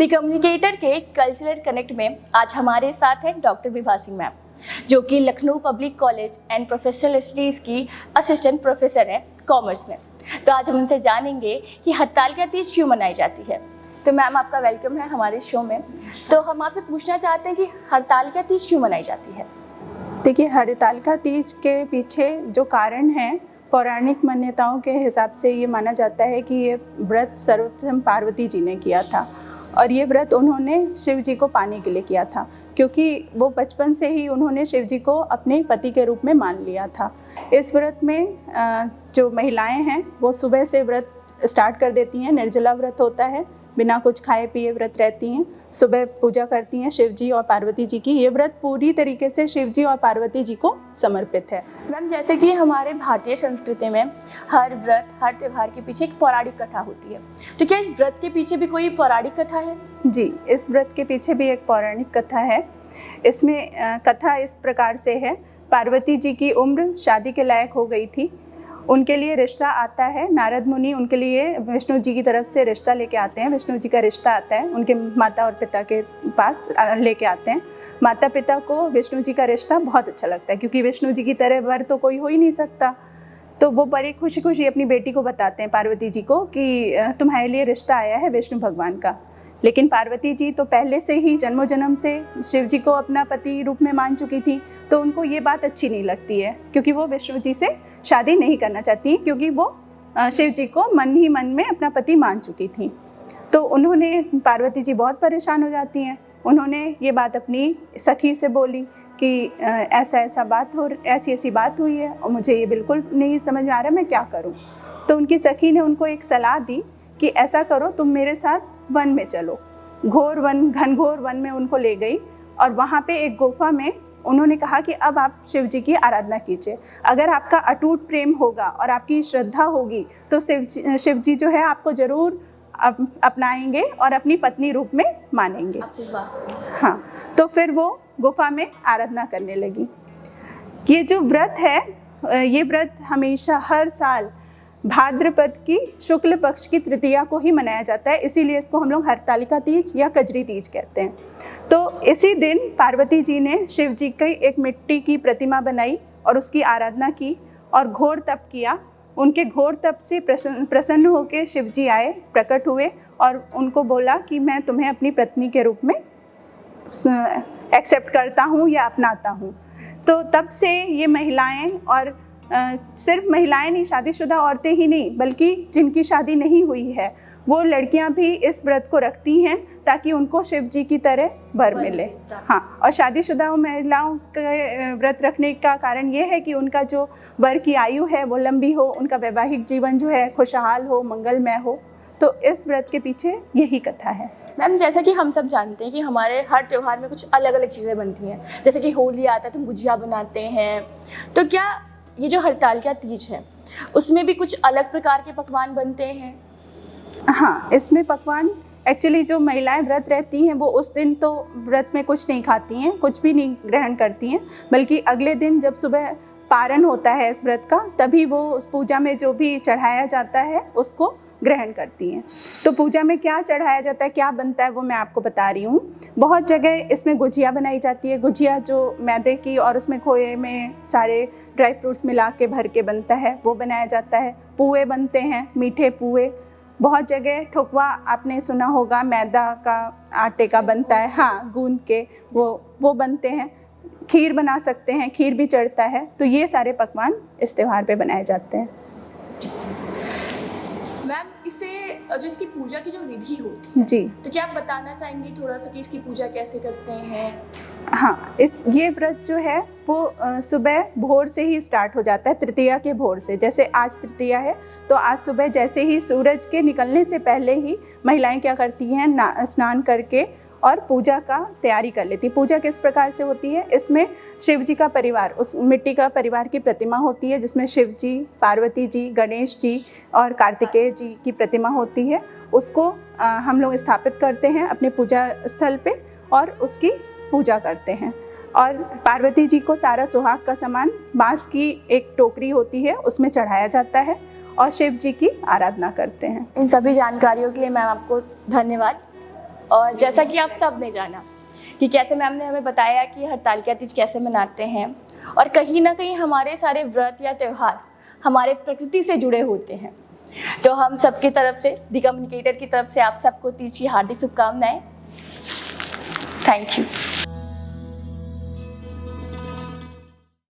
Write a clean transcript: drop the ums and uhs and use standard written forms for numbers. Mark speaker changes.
Speaker 1: The communicator के cultural connect में आज हमारे साथ हैं डॉक्टर विभा सिंह मैम, जो कि Lucknow public college and professional studies की असिस्टेंट प्रोफेसर हैं कॉमर्स में। तो आज हम उनसे जानेंगे कि हरतालिका तीज क्यों मनाई जाती है। तो मैम, आपका वेलकम है हमारे शो में। तो हम आपसे पूछना चाहते हैं कि हरतालिका तीज क्यों मनाई जाती है।
Speaker 2: देखिए, हरतालिका तीज के पीछे जो कारण है, पौराणिक मान्यताओं के हिसाब से ये माना जाता है कि ये व्रत सर्वप्रथम पार्वती जी ने किया था और ये व्रत उन्होंने शिव जी को पाने के लिए किया था, क्योंकि वो बचपन से ही उन्होंने शिव जी को अपने पति के रूप में मान लिया था। इस व्रत में जो महिलाएं हैं वो सुबह से व्रत स्टार्ट कर देती हैं। निर्जला व्रत होता है, बिना कुछ खाए पिए व्रत रहती हैं। सुबह पूजा करती हैं शिव जी और पार्वती जी की। ये व्रत पूरी तरीके से शिव जी और पार्वती जी को समर्पित है।
Speaker 1: मैम, जैसे कि हमारे भारतीय संस्कृति में हर व्रत, हर त्यौहार के पीछे एक पौराणिक कथा होती है, तो क्या इस व्रत के पीछे भी कोई पौराणिक कथा है?
Speaker 2: जी, इस व्रत के पीछे भी एक पौराणिक कथा है। इसमें कथा इस प्रकार से है। पार्वती जी की उम्र शादी के लायक हो गई थी। उनके लिए रिश्ता आता है, नारद मुनि उनके लिए विष्णु जी की तरफ से रिश्ता लेके आते हैं। विष्णु जी का रिश्ता आता है, उनके माता और पिता के पास लेके आते हैं। माता पिता को विष्णु जी का रिश्ता बहुत अच्छा लगता है, क्योंकि विष्णु जी की तरह वर तो कोई हो ही नहीं सकता। तो वो बड़ी खुशी खुशी अपनी बेटी को बताते हैं, पार्वती जी को, कि तुम्हारे लिए रिश्ता आया है विष्णु भगवान का। लेकिन पार्वती जी तो पहले से ही जन्मों जन्म से शिव जी को अपना पति रूप में मान चुकी थी, तो उनको ये बात अच्छी नहीं लगती है, क्योंकि वो विष्णु जी से शादी नहीं करना चाहती, क्योंकि वो शिव जी को मन ही मन में अपना पति मान चुकी थी। तो उन्होंने, पार्वती जी बहुत परेशान हो जाती हैं। उन्होंने ये बात अपनी सखी से बोली कि ऐसी ऐसी बात हुई है और मुझे ये बिल्कुल नहीं समझ में आ रहा, मैं क्या करूँ। तो उनकी सखी ने उनको एक सलाह दी कि ऐसा करो, तुम मेरे साथ वन में चलो। घनघोर वन में उनको ले गई और वहाँ पे एक गुफा में उन्होंने कहा कि अब आप शिव जी की आराधना कीजिए। अगर आपका अटूट प्रेम होगा और आपकी श्रद्धा होगी तो शिव जी जो है आपको ज़रूर अपनाएंगे और अपनी पत्नी रूप में मानेंगे। हाँ, तो फिर वो गुफा में आराधना करने लगी। ये जो व्रत है, ये व्रत हमेशा हर साल भाद्रपद की शुक्ल पक्ष की तृतीया को ही मनाया जाता है, इसीलिए इसको हम लोग हरतालिका तीज या कजरी तीज कहते हैं। तो इसी दिन पार्वती जी ने शिव जी की एक मिट्टी की प्रतिमा बनाई और उसकी आराधना की और घोर तप किया। उनके घोर तप से प्रसन्न होकर शिव जी आए, प्रकट हुए और उनको बोला कि मैं तुम्हें अपनी पत्नी के रूप में एक्सेप्ट करता हूँ या अपनाता हूँ। तो तब से ये महिलाएं, और सिर्फ महिलाएं नहीं, शादीशुदा औरतें ही नहीं, बल्कि जिनकी शादी नहीं हुई है वो लड़कियां भी इस व्रत को रखती हैं ताकि उनको शिव जी की तरह वर मिले। हाँ, और शादीशुदा महिलाओं के व्रत रखने का कारण ये है कि उनका जो वर की आयु है वो लंबी हो, उनका वैवाहिक जीवन जो है खुशहाल हो, मंगलमय हो। तो इस व्रत के पीछे यही कथा है।
Speaker 1: मैम, जैसा कि हम सब जानते हैं कि हमारे हर त्यौहार में कुछ अलग अलग चीज़ें बनती हैं। जैसे कि होली आता है तो हम गुजिया बनाते हैं, तो क्या ये जो हरतालिका तीज है उसमें भी कुछ अलग प्रकार के पकवान बनते हैं?
Speaker 2: हाँ, इसमें पकवान, एक्चुअली जो महिलाएं व्रत रहती हैं वो उस दिन तो व्रत में कुछ नहीं खाती हैं, कुछ भी नहीं ग्रहण करती हैं, बल्कि अगले दिन जब सुबह पारण होता है इस व्रत का, तभी वो उस पूजा में जो भी चढ़ाया जाता है उसको ग्रहण करती हैं। तो पूजा में क्या चढ़ाया जाता है, क्या बनता है, वो मैं आपको बता रही हूँ। बहुत जगह इसमें गुजिया बनाई जाती है। गुजिया जो मैदे की और उसमें खोए में सारे ड्राई फ्रूट्स मिला के भर के बनता है, वो बनाया जाता है। पुए बनते हैं, मीठे पुए। बहुत जगह ठुकवा आपने सुना होगा, मैदा का, आटे का बनता है, हाँ, गूंद के वो बनते हैं। खीर बना सकते हैं, खीर भी चढ़ता है। तो ये सारे पकवान इस त्यौहार पे बनाए जाते हैं।
Speaker 1: मैम, इससे जो इसकी पूजा की जो विधि होती है
Speaker 2: जी,
Speaker 1: तो क्या आप बताना चाहेंगी थोड़ा सा कि इसकी पूजा कैसे करते हैं?
Speaker 2: हाँ, ये व्रत जो है वो सुबह भोर से ही स्टार्ट हो जाता है, तृतीया के भोर से। जैसे आज तृतीया है तो आज सुबह जैसे ही सूरज के निकलने से पहले ही महिलाएं क्या करती हैं, स्नान करके और पूजा का तैयारी कर लेती। पूजा किस प्रकार से होती है, इसमें शिव जी का परिवार, उस मिट्टी का परिवार की प्रतिमा होती है, जिसमें शिव जी, पार्वती जी, गणेश जी और कार्तिकेय जी की प्रतिमा होती है। उसको हम लोग स्थापित करते हैं अपने पूजा स्थल पे और उसकी पूजा करते हैं। और पार्वती जी को सारा सुहाग का सामान बांस की एक टोकरी होती है उसमें चढ़ाया जाता है और शिव जी की आराधना करते हैं।
Speaker 1: इन सभी जानकारियों के लिए मैम आपको धन्यवाद। और जैसा कि आप सब ने जाना कि कैसे मैम ने हमें बताया कि हरतालिका तीज कैसे मनाते हैं, और कहीं ना कहीं हमारे सारे व्रत या त्यौहार हमारे प्रकृति से जुड़े होते हैं। तो हम सबकी तरफ से, दी कम्युनिकेटर की तरफ से आप सबको तीज की हार्दिक शुभकामनाएं। Thank you.